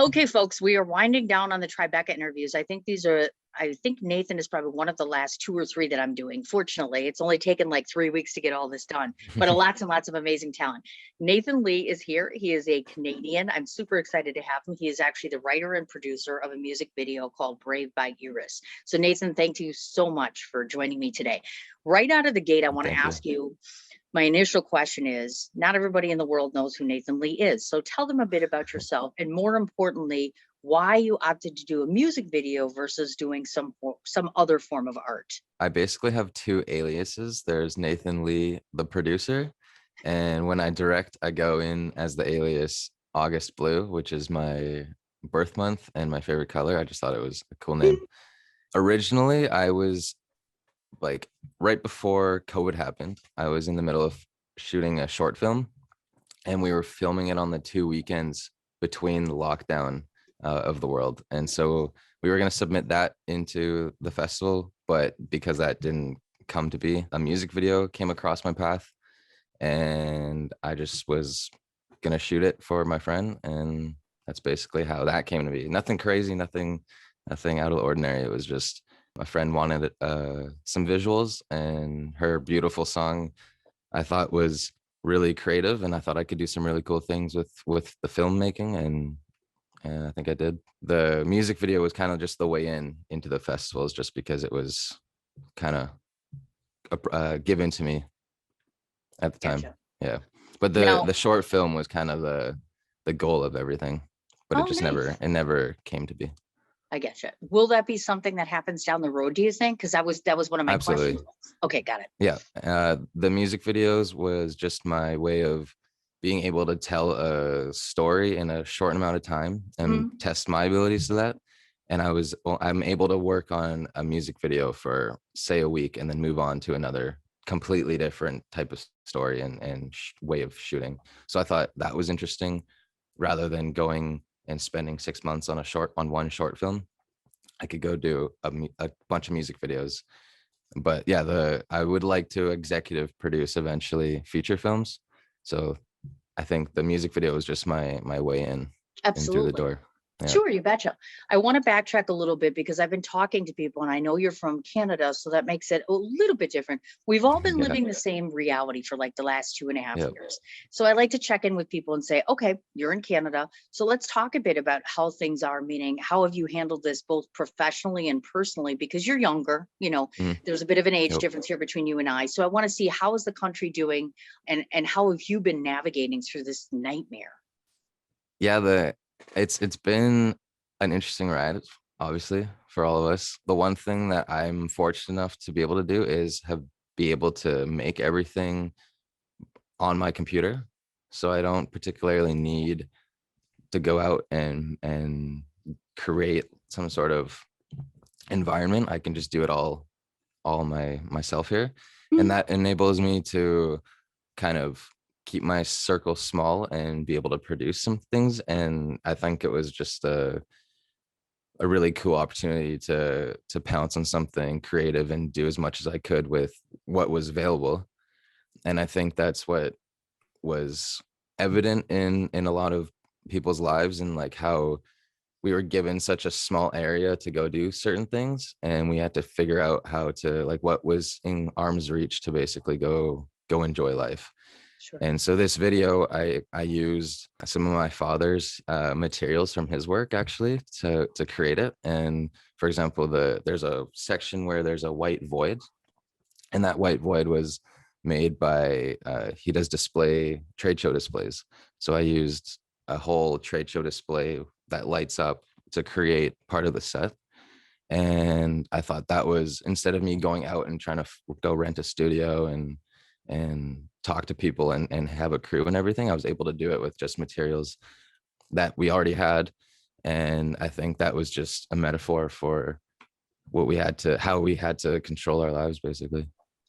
Okay, folks, we are winding down on the Tribeca interviews. I think Nathan is probably one of the last two or three that I'm doing. Fortunately, it's only taken like 3 weeks to get all this done, but lots and lots of amazing talent. Nathan Lee is here. He is a Canadian. I'm super excited to have him. He is actually the writer and producer of a music video called Brave by Eris. So Nathan, thank you so much for joining me today. Right out of the gate, I want to ask you, my initial question is, not everybody in the world knows who Nathan Lee is. So tell them a bit about yourself, and more importantly, why you opted to do a music video versus doing some other form of art. I basically have two aliases. There's Nathan Lee, the producer, and when I direct, I go in as the alias August Blue, which is my birth month and my favorite color. I just thought it was a cool name. Originally, I was like right before COVID happened, I was in the middle of shooting a short film, and we were filming it on the 2 weekends between the lockdown of the world. And so we were going to submit that into the festival, but because that didn't come to be, a music video came across my path, and I just was going to shoot it for my friend. And that's basically how that came to be. Nothing crazy, nothing out of the ordinary. It was just my friend wanted some visuals, and her beautiful song I thought was really creative, and I thought I could do some really cool things with the filmmaking, and I think I did. The music video was kind of just the way into the festivals, just because it was kind of given to me at the time. Gotcha. Yeah, but the short film was kind of the goal of everything, but it just nice. never came to be. I get you. Will that be something that happens down the road, do you think? Because that was one of my Absolutely. questions. Okay, got it. Yeah. The music videos was just my way of being able to tell a story in a short amount of time and test my abilities to that. And I'm able to work on a music video for say a week and then move on to another completely different type of story and way of shooting. So I thought that was interesting, rather than going and spending 6 months on one short film. I could go do a bunch of music videos. But yeah, I would like to executive produce eventually feature films. So I think the music video was just my way in through the Absolutely. door. Yeah. Sure, you betcha. I want to backtrack a little bit because I've been talking to people, and I know you're from Canada, so that makes it a little bit different. We've all been Yeah. living the same reality for like the last 2.5 Yep. years. So I like to check in with people and say, okay, you're in Canada. So let's talk a bit about how things are, meaning how have you handled this both professionally and personally? Because you're younger, there's a bit of an age Yep. difference here between you and I. So I want to see, how is the country doing, and how have you been navigating through this nightmare? Yeah, it's been an interesting ride, obviously, for all of us. The one thing that I'm fortunate enough to be able to do is be able to make everything on my computer. So I don't particularly need to go out and create some sort of environment. I can just do it all myself here, and that enables me to kind of keep my circle small and be able to produce some things. And I think it was just a really cool opportunity to pounce on something creative and do as much as I could with what was available. And I think that's what was evident in a lot of people's lives, and like how we were given such a small area to go do certain things, and we had to figure out how to, like, what was in arm's reach to basically go enjoy life. Sure. And so this video, I used some of my father's materials from his work actually to create it. And for example, there's a section where there's a white void, and that white void was made by he does trade show displays. So I used a whole trade show display that lights up to create part of the set. And I thought that was, instead of me going out and trying to go rent a studio and talk to people and have a crew and everything, I was able to do it with just materials that we already had. And I think that was just a metaphor for how we had to control our lives, basically.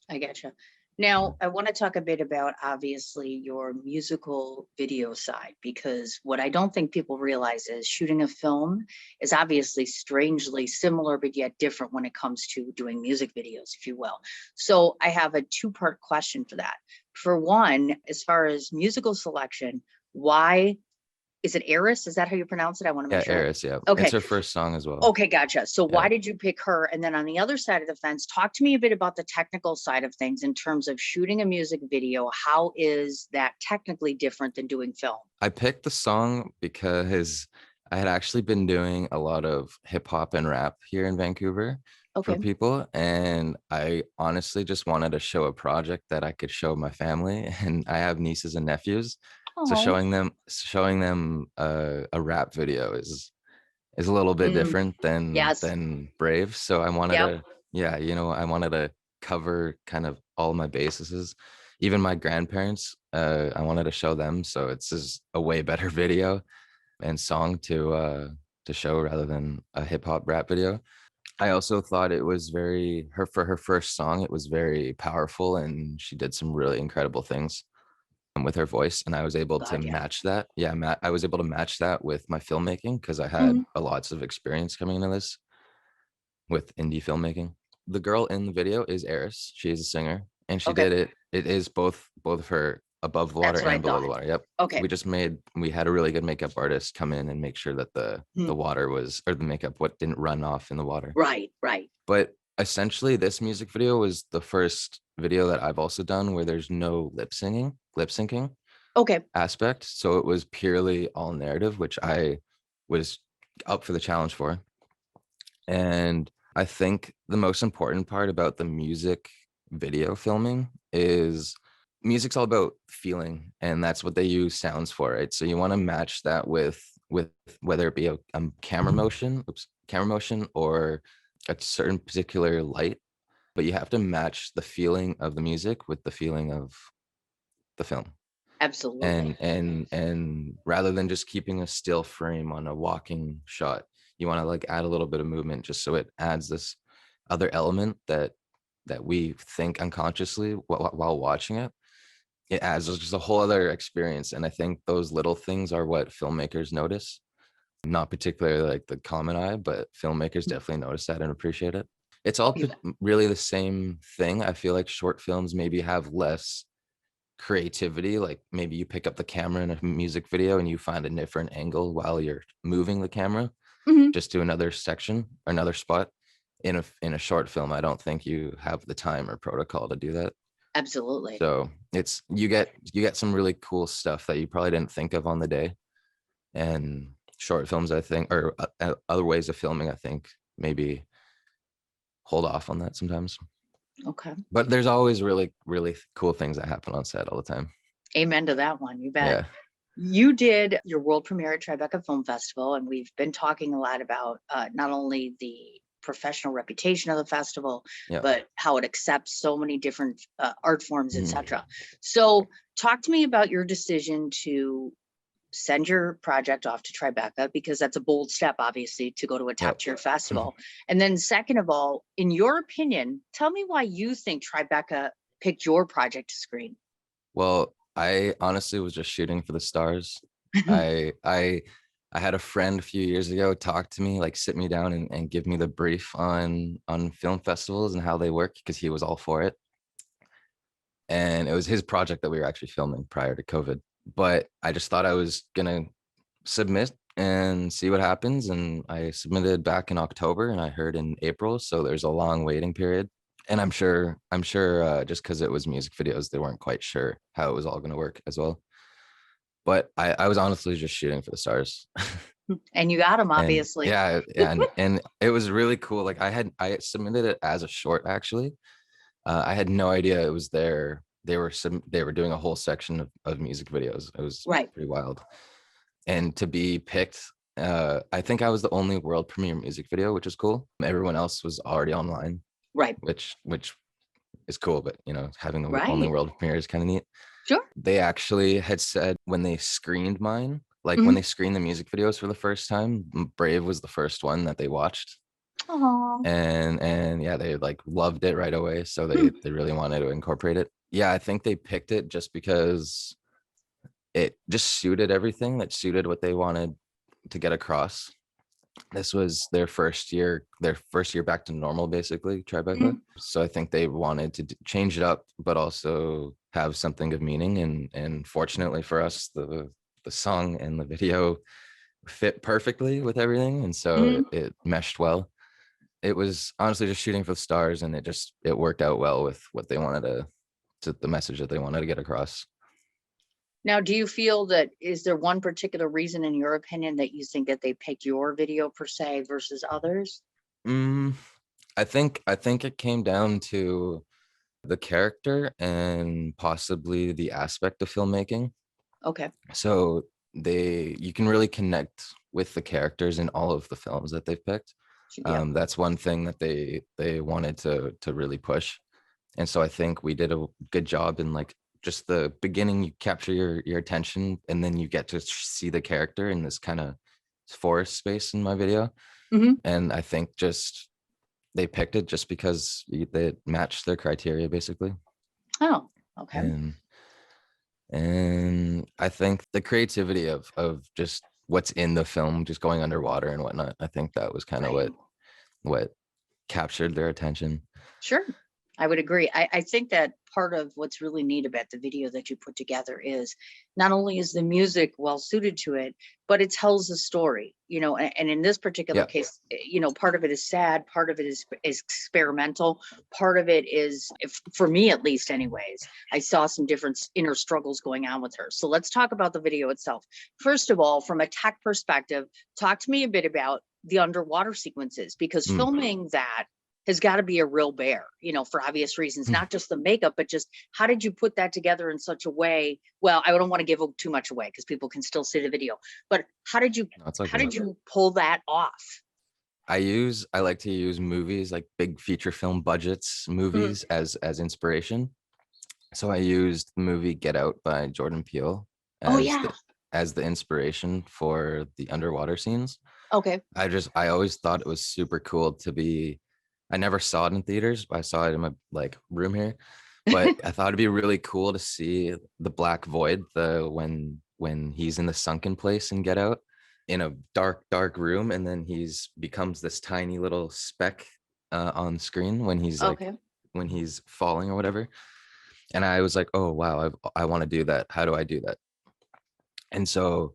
I getcha. Now, I want to talk a bit about, obviously, your musical video side, because what I don't think people realize is shooting a film is obviously strangely similar, but yet different when it comes to doing music videos, if you will. So I have a two-part question for that. For one, as far as musical selection, why is it Eris? Is that how you pronounce it? I want to make Yeah, sure. Eris, yeah. It's Okay. her first song as well. Okay, gotcha. So Yeah. why did you pick her? And then on the other side of the fence, talk to me a bit about the technical side of things in terms of shooting a music video. How is that technically different than doing film? I picked the song because I had actually been doing a lot of hip hop and rap here in Vancouver for Okay. people. And I honestly just wanted to show a project that I could show my family. And I have nieces and nephews. So Oh, showing them a rap video is a little bit mm, different yes. than Brave. So I wanted Yep. to, yeah, I wanted to cover kind of all my bases. Even my grandparents, I wanted to show them. So it's just a way better video and song to show rather than a hip hop rap video. I also thought it was very her for her first song, it was very powerful and she did some really incredible things with her voice, and I was able to God, yeah. match that. Yeah, I was able to match that with my filmmaking because I had Mhm. a lots of experience coming into this with indie filmmaking. The girl in the video is Eris. She is a singer, and she Okay. did it. It is both of her above the water That's what I and below thought. the water. Yep. Okay. We had a really good makeup artist come in and make sure that the Hmm. water was, or the makeup what didn't run off in the water. Right, right. But essentially this music video was the first video that I've also done where there's no lip syncing Okay. aspect. So it was purely all narrative, which I was up for the challenge for. And I think the most important part about the music video filming is music's all about feeling, and that's what they use sounds for, right? So you want to match that with whether it be a camera motion or a certain particular light, but you have to match the feeling of the music with the feeling of the film. Absolutely. And rather than just keeping a still frame on a walking shot, you want to like add a little bit of movement just so it adds this other element that we think unconsciously while watching it. It adds just a whole other experience, and I think those little things are what filmmakers notice, not particularly like the common eye, but filmmakers Mm. definitely notice that and appreciate it. It's Oh, all you bet. really the same thing. I feel like short films maybe have less creativity, like maybe you pick up the camera in a music video and you find a different angle while you're moving the camera Mhm. just to another section or another spot. In a short film, I don't think you have the time or protocol to do that. Absolutely. So it's you get some really cool stuff that you probably didn't think of on the day. And short films, I think, or other ways of filming, I think maybe hold off on that sometimes. Okay. But there's always really cool things that happen on set all the time. Amen to that one. You bet. Yeah. You did your world premiere at Tribeca Film Festival, and we've been talking a lot about not only the professional reputation of the festival, Yeah. but how it accepts so many different art forms, Mhm. etc. So, talk to me about your decision to send your project off to Tribeca, because that's a bold step, obviously, to go to a top Yep. tier festival. And then, second of all, in your opinion, tell me why you think Tribeca picked your project to screen. Well, I honestly was just shooting for the stars. I had a friend a few years ago talk to me, like sit me down and give me the brief on film festivals and how they work because he was all for it. And it was his project that we were actually filming prior to COVID. But I just thought I was gonna submit and see what happens. And I submitted back in October and I heard in April. So there's a long waiting period. And I'm sure just because it was music videos, they weren't quite sure how it was all gonna work as well. But I was honestly just shooting for the stars. And you got them, And obviously. yeah, and it was really cool. Like I submitted it as a short actually. I had no idea it was there. They were doing a whole section of music videos. It was Right, pretty wild. And to be picked, I think I was the only world premiere music video, which is cool. Everyone else was already online, right, which is cool, but having the only right. world premiere is kind of neat. Sure. They actually had said when they screened mine, like when Mhm. they screened the music videos for the first time, Brave was the first one that they watched. Aw. And yeah, they like loved it right away. So Mm. they really wanted to incorporate it. Yeah, I think they picked it just because it just suited everything that suited what they wanted to get across. This was their first year back to normal, basically, Tribeca. Mhm. So I think they wanted to change it up, but also have something of meaning. And fortunately for us, the song and the video fit perfectly with everything, and so Mhm. it meshed well. It was honestly just shooting for the stars, and it worked out well with what they wanted to the message that they wanted to get across. Now, do you feel that is there one particular reason in your opinion that you think that they picked your video per se versus others? Mm, I think it came down to the character and possibly the aspect of filmmaking. Okay. So you can really connect with the characters in all of the films that they've picked. Yep. That's one thing that they wanted to really push. And so I think we did a good job in like just the beginning. You capture your attention, and then you get to see the character in this kind of forest space in my video. Hmm. And I think just they picked it just because they matched their criteria basically. Oh, okay. And I think the creativity of just what's in the film, just going underwater and whatnot, I think that was kind of Right. what captured their attention. Sure. I would agree. I think that part of what's really neat about the video that you put together is not only is the music well suited to it, but it tells a story, and in this particular Yeah, case, part of it is sad, part of it is experimental, part of it is, if, for me at least anyways, I saw some different inner struggles going on with her. So let's talk about the video itself. First of all, from a tech perspective, talk to me a bit about the underwater sequences, because mm. filming that has got to be a real bear, for obvious reasons, not just the makeup, but just how did you put that together in such a way? Well, I don't want to give too much away because people can still see the video, but No, it's how okay. did you pull that off? I like to use movies, like big feature film budgets Mhm. movies, as inspiration. So I used the movie Get Out by Jordan Peele Oh as yeah. the inspiration for the underwater scenes. Okay. I always thought it was super cool to be. I never saw it in theaters, but I saw it in my like room here. But I thought it'd be really cool to see the black void, the when he's in the sunken place and Get Out, in a dark room, and then he's becomes this tiny little speck on screen when he's like Okay. when he's falling or whatever. And I was like, oh wow, I want to do that. How do I do that? And so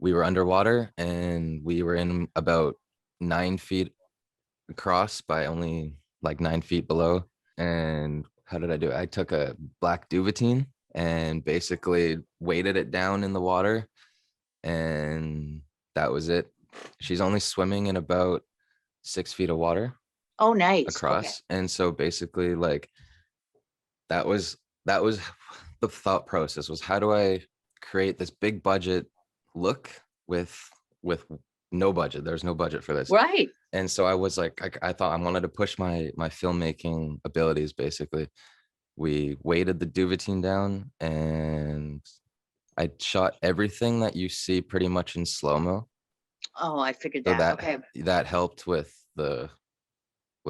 we were underwater, and we were in about 9 feet across by only like 9 feet below. And how did I do it? I took a black duvetine and basically weighted it down in the water, and that was it. She's only swimming in about 6 feet of water Oh, nice. Okay. across. And so basically like that was the thought process, was how do I create this big budget look with with no budget. There's no budget for this. Right. And so I was like, I thought I wanted to push my filmmaking abilities. Basically, we weighted the duvetine down, and I shot everything that you see pretty much in slow-mo. Oh, I figured So that. that Okay. that helped with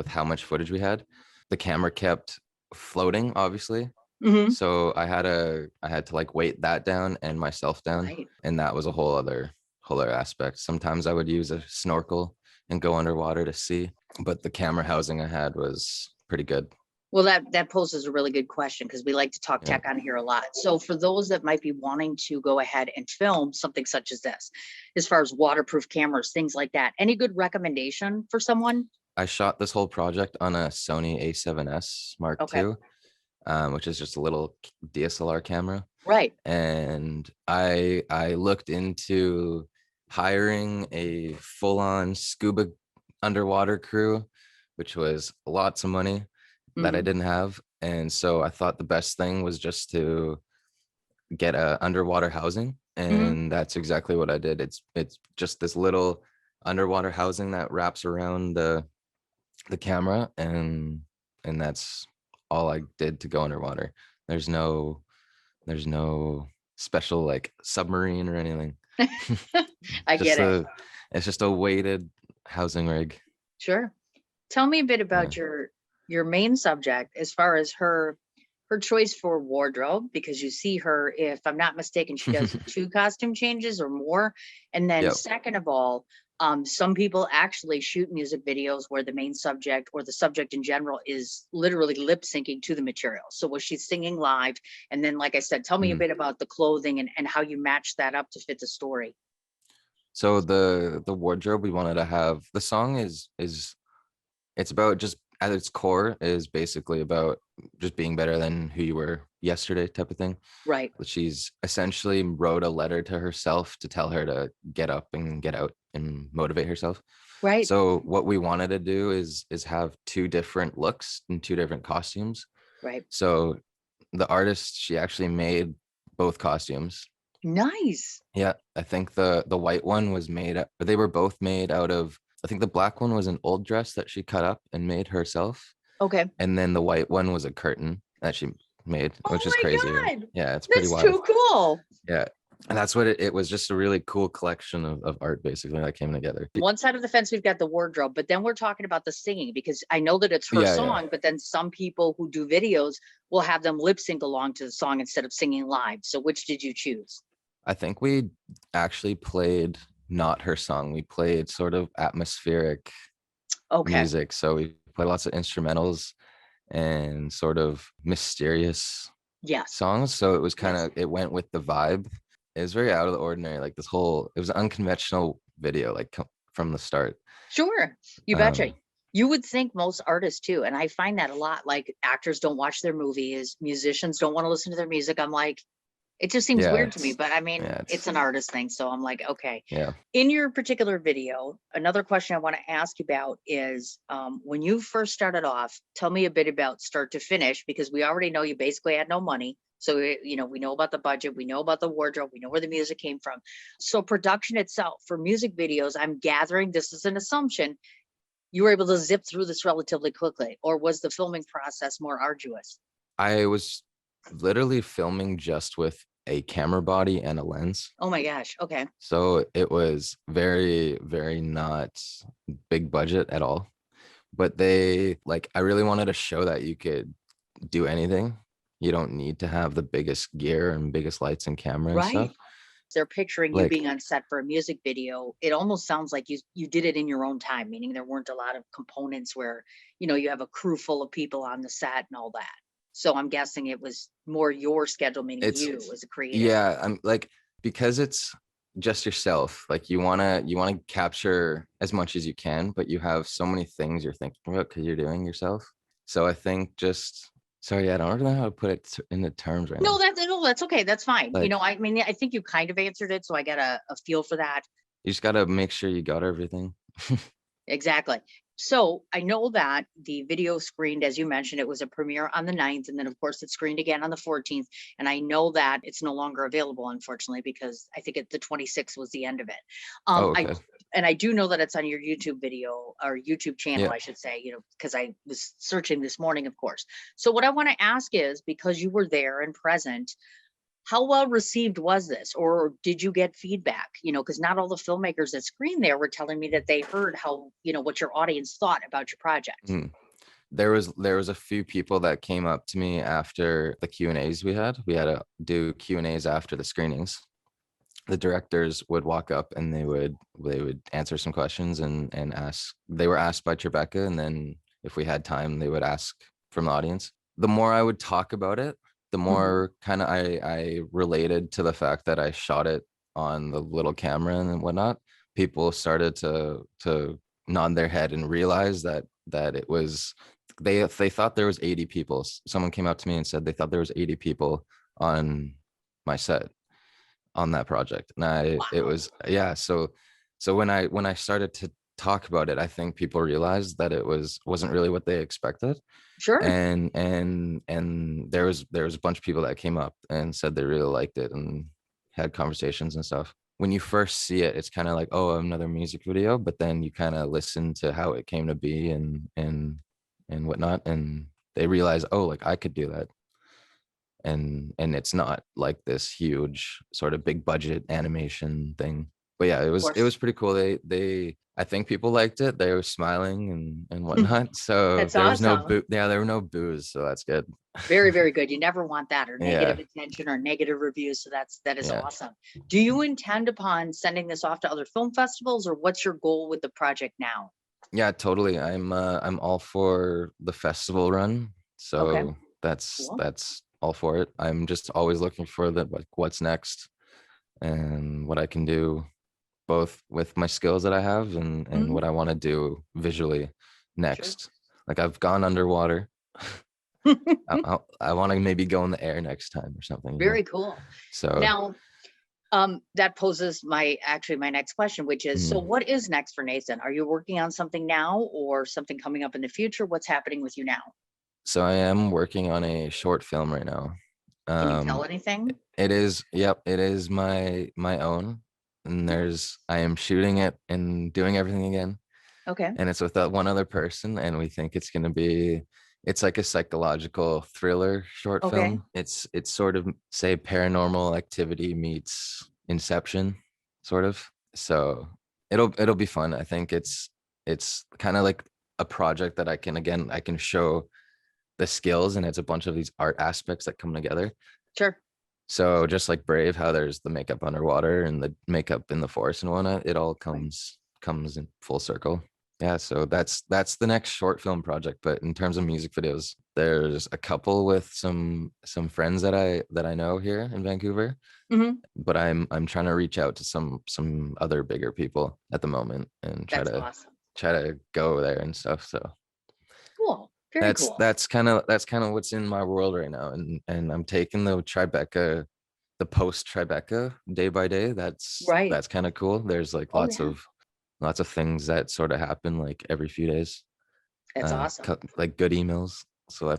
how much footage we had. The camera kept floating, obviously. Hmm. So I had to like weight that down and myself down, Right. and that was a whole other aspect. Sometimes I would use a snorkel and go underwater to see, but the camera housing I had was pretty good. Well, that poses a really good question because we like to talk Yeah. tech on here a lot. So for those that might be wanting to go ahead and film something such as this, as far as waterproof cameras, things like that, any good recommendation for someone? I shot this whole project on a Sony A7S Mark Okay. II, which is just a little DSLR camera. Right. And I looked into hiring a full-on scuba underwater crew, which was lots of money that I Hmm. didn't have. And so I thought the best thing was just to get a underwater housing, Hmm. and that's exactly what I did. It's just this little underwater housing that wraps around the camera, and that's all I did to go underwater. There's no there's no special like submarine or anything. I get just it. a it's just a weighted housing rig. Sure. Tell me a bit Yeah. about your main subject as far as her choice for wardrobe, because you see her, if I'm not mistaken, she does two costume changes or more. And then Yep. second of all, Some people actually shoot music videos where the main subject or the subject in general is literally lip syncing to the material. So was she singing live? And then, like I said, tell me a Mhm. bit about the clothing and how you match that up to fit the story. So the wardrobe we wanted to have, the song is it's about just at its core is basically about just being better than who you were yesterday type of thing. Right. She's essentially wrote a letter to herself to tell her to get up and get out and motivate herself. Right. So what we wanted to do is have two different looks and two different costumes. Right. So the artist, she actually made both costumes. Nice. Yeah, I think the white one was made they were both made out of, I think the black one was an old dress that she cut up and made herself, Okay. and then the white one was a curtain that she made, which is Oh crazy. my God. Yeah, it's pretty That's wild. too cool. Yeah. And that's what it was, just a really cool collection of art basically that came together. One side of the fence, we've got the wardrobe, but then we're talking about the singing because I know that it's her Yeah, yeah. song, but then some people who do videos will have them lip sync along to the song instead of singing live. So which did you choose? I think we actually played not her song. We played sort of atmospheric Okay. music. So we played lots of instrumentals and sort of mysterious Yes. songs. So it was kind Yes. of, it went with the vibe. It was very out of the ordinary. Like this whole, it was an unconventional video, like from the start. Sure. You betcha. Um, You would think most artists too. And I find that a lot. Like actors don't watch their movies, musicians don't want to listen to their music. I'm like, it just seems yeah, weird to me, it's but I mean, yeah, it's it's an artist thing. So I'm like, okay. yeah. In your particular video, another question I want to ask you about is when you first started off, tell me a bit about start to finish, because we already know you basically had no money. So, we know about the budget, we know about the wardrobe, we know where the music came from. So, production itself for music videos, I'm gathering this is an assumption you were able to zip through this relatively quickly, or was the filming process more arduous? I was literally filming just with a camera body and a lens. Oh my gosh. Okay. So it was very, very not big budget at all. But they like, I really wanted to show that you could do anything. You don't need to have the biggest gear and biggest lights and camera and Right. stuff. They're picturing you Like being on set for a music video. It almost sounds like you did it in your own time, meaning there weren't a lot of components where, you have a crew full of people on the set and all that. So I'm guessing it was more your schedule, meaning it's, you as a creative. yeah, I'm like, because it's just yourself, like you want to capture as much as you can, but you have so many things you're thinking about because you're doing yourself. So I think just, sorry, I don't really know how to put it into terms right No, now. that's okay. That's fine. Like I mean, I think you kind of answered it, so I got a feel for that. you just got to make sure you got everything. Exactly. So I know that the video screened, as you mentioned, it was a premiere on the 9th, and then of course it screened again on the 14th. And I know that it's no longer available, unfortunately, because I think the 26th was the end of it. Oh, I okay. and I do know that it's on your YouTube video or YouTube channel, Yeah. I should say, because I was searching this morning, of course. So what I want to ask is, because you were there and present, how well received was this, or did you get feedback? Because not all the filmmakers that screened there were telling me that they heard how, what your audience thought about your project. Mm. There was a few people that came up to me after the Q&As we had. We had to do Q&As after the screenings. The directors would walk up and they would answer some questions and ask. They were asked by Tribeca, and then if we had time, they would ask from the audience. The more I would talk about it, the Mhm. more kind of I related to the fact that I shot it on the little camera and whatnot. People started to nod their head and realize that it was, they thought there was 80 people. Someone came up to me and said they thought there was 80 people on my set on that project. And it Wow. was, yeah. So when I started to talk about it, I think people realized that it wasn't really what they expected. Sure. And there was a bunch of people that came up and said they really liked it and had conversations and stuff. When you first see it, it's kind of like, oh, another music video, but then you kind of listen to how it came to be and whatnot, and they realize, oh, like I could do that. And it's not like this huge sort of big budget animation thing. but yeah, Of it course. was pretty cool. I think people liked it. They were smiling and whatnot. So That's there was no awesome. boo. Yeah, there were no boos. So that's good. Very, very good. You never want that, or negative Yeah, attention or negative reviews. So that is yeah, awesome. Do you intend upon sending this off to other film festivals, or what's your goal with the project now? yeah. Totally. I'm all for the festival run. Okay, So cool. that's all for it. I'm just always looking for the like what's next and what I can do both with my skills that I have and Mhm. what I want to do visually Sure. next. Like I've gone underwater. I want to maybe go in the air next time or something, you know. Very cool. So Now, that poses my next question, which is, so mm, what is next for Nathan? Are you working on something now or something coming up in the future? What's happening with you now? so I am working on a short film right now. Can you tell Um, anything? it is, yep, it is my own, and I am shooting it and doing everything again, Okay. and it's with one other person, and we think it's gonna be, it's like a psychological thriller short Okay. film. It's sort of say Paranormal Activity meets Inception, sort of. So it'll be fun. I think it's kind of like a project that I can show the skills, and it's a bunch of these art aspects that come together. Sure. So just like Brave, how there's the makeup underwater and the makeup in the forest and whatnot, it all Right. comes in full circle. Yeah, so that's the next short film project. But in terms of music videos, there's a couple with some friends that I know here in Vancouver, Hmm. but I'm trying to reach out to some other bigger people at the moment and That's awesome. try to go there and stuff. So Cool. Very cool. that's kind of what's in my world right now. And I'm taking the Tribeca, the post Tribeca day by day. Right. That's kind of cool. There's like Oh, yeah. lots of things that sort of happen like every few days. That's awesome. Like good emails. So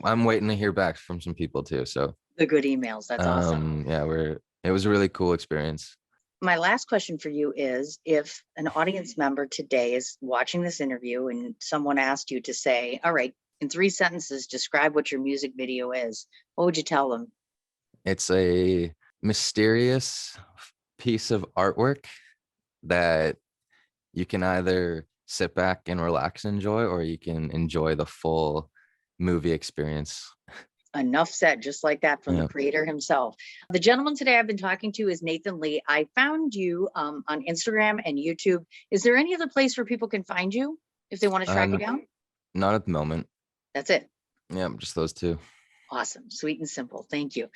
I'm waiting to hear back from some people too. So The good emails. That's awesome. yeah, it was a really cool experience. My last question for you is, if an audience member today is watching this interview and someone asked you to say, all right, in 3 sentences, describe what your music video is, what would you tell them? It's a mysterious piece of artwork that you can either sit back and relax and enjoy, or you can enjoy the full movie experience. Enough said, just like that from the Yeah. creator himself. The gentleman today I've been talking to is Nathan Lee. I found you on Instagram and YouTube. Is there any other place where people can find you if they want to track you Um, down? not at the moment. That's it. Yeah, just those two. Awesome. Sweet and simple. Thank you.